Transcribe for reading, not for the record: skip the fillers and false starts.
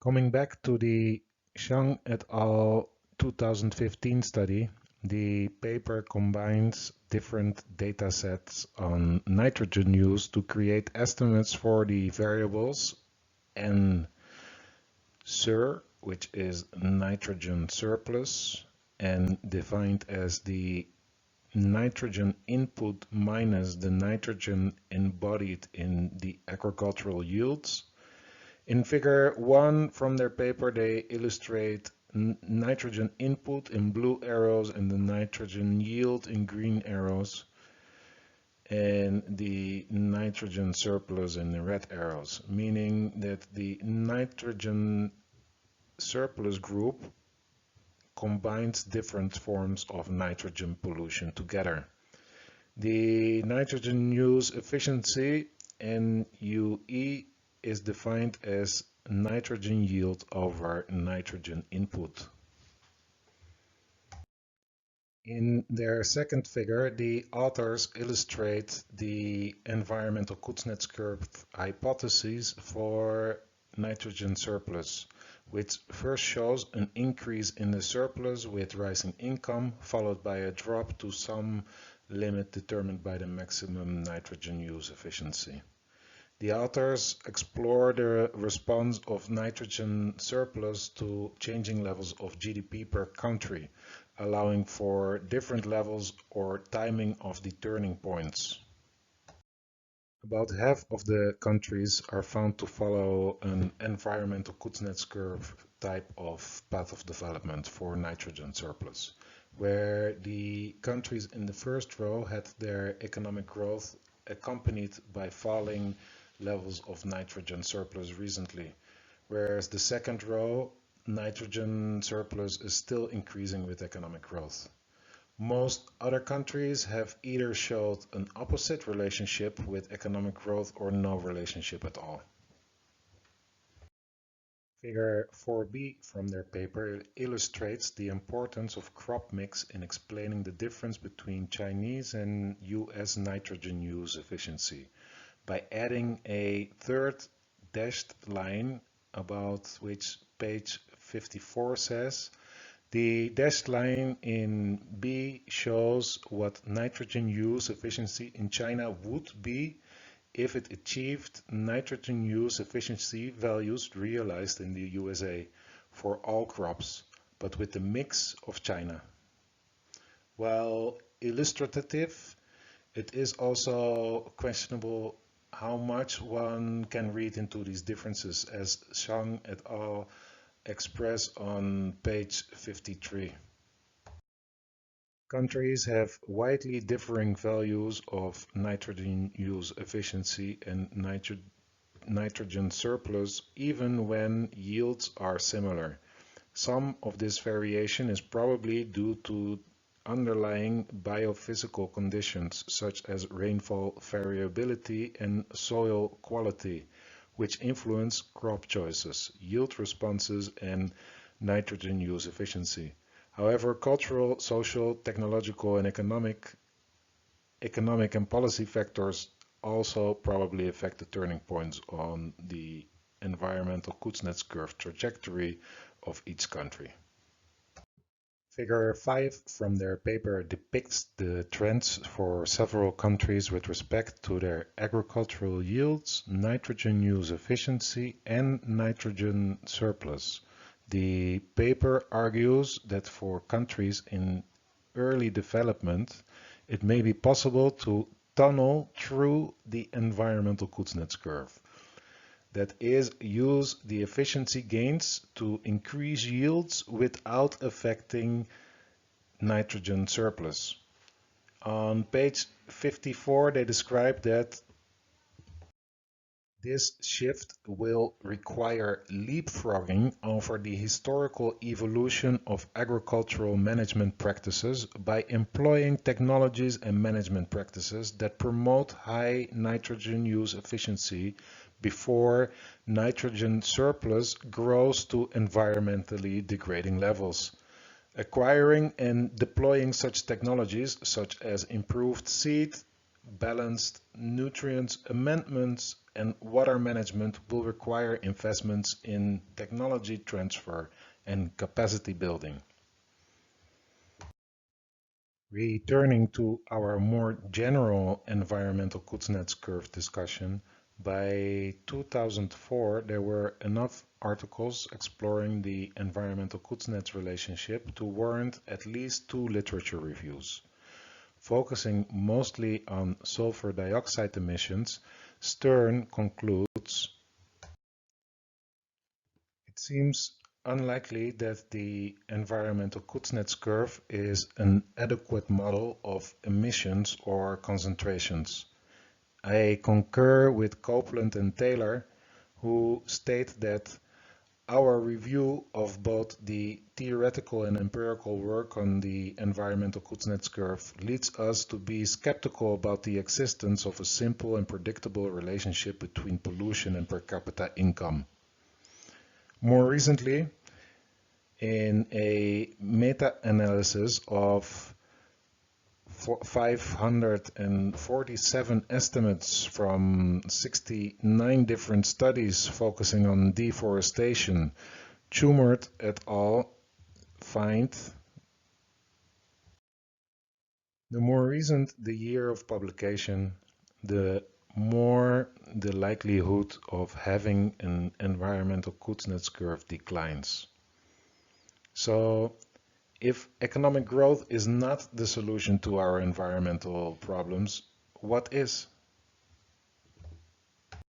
Coming back to the Zhang et al. 2015 study, the paper combines different data sets on nitrogen use to create estimates for the variables N Sur, which is nitrogen surplus, and defined as the nitrogen input minus the nitrogen embodied in the agricultural yields. In figure 1 from their paper, they illustrate nitrogen input in blue arrows and the nitrogen yield in green arrows, and the nitrogen surplus in the red arrows, meaning that the nitrogen surplus group combines different forms of nitrogen pollution together. The nitrogen use efficiency, NUE, is defined as nitrogen yield over nitrogen input. In their second figure, the authors illustrate the environmental Kuznets curve hypothesis for nitrogen surplus, which first shows an increase in the surplus with rising income, followed by a drop to some limit determined by the maximum nitrogen use efficiency. The authors explore the response of nitrogen surplus to changing levels of GDP per country, allowing for different levels or timing of the turning points. About half of the countries are found to follow an environmental Kuznets curve type of path of development for nitrogen surplus, where the countries in the first row had their economic growth accompanied by falling levels of nitrogen surplus recently, whereas the second row, nitrogen surplus is still increasing with economic growth. Most other countries have either showed an opposite relationship with economic growth or no relationship at all. Figure 4b from their paper illustrates the importance of crop mix in explaining the difference between Chinese and US nitrogen use efficiency, by adding a third dashed line, about which page 54 says. The dashed line in B shows what nitrogen use efficiency in China would be if it achieved nitrogen use efficiency values realized in the USA for all crops, but with the mix of China. While illustrative, it is also questionable how much one can read into these differences, as Zhang et al. Express on page 53. Countries have widely differing values of nitrogen use efficiency and nitrogen surplus, even when yields are similar. Some of this variation is probably due to underlying biophysical conditions such as rainfall variability and soil quality, which influence crop choices, yield responses, and nitrogen use efficiency. However, cultural, social, technological, and economic and policy factors also probably affect the turning points on the environmental Kuznets curve trajectory of each country. Figure 5 from their paper depicts the trends for several countries with respect to their agricultural yields, nitrogen use efficiency, and nitrogen surplus. The paper argues that for countries in early development, it may be possible to tunnel through the environmental Kuznets curve. That is, use the efficiency gains to increase yields without affecting nitrogen surplus. On page 54, they describe that this shift will require leapfrogging over the historical evolution of agricultural management practices by employing technologies and management practices that promote high nitrogen use efficiency before nitrogen surplus grows to environmentally degrading levels. Acquiring and deploying such technologies, such as improved seed, balanced nutrients amendments and water management will require investments in technology transfer and capacity building. Returning to our more general environmental Kuznets curve discussion, by 2004 there were enough articles exploring the environmental Kuznets relationship to warrant at least 2 literature reviews. Focusing mostly on sulfur dioxide emissions, Stern concludes, it seems unlikely that the environmental Kuznets curve is an adequate model of emissions or concentrations. I concur with Copeland and Taylor, who state that our review of both the theoretical and empirical work on the environmental Kuznets curve leads us to be skeptical about the existence of a simple and predictable relationship between pollution and per capita income. More recently, in a meta-analysis of 547 estimates from 69 different studies focusing on deforestation, Schumert et al. Find the more recent the year of publication, the more the likelihood of having an environmental Kuznets curve declines. So, if economic growth is not the solution to our environmental problems, what is?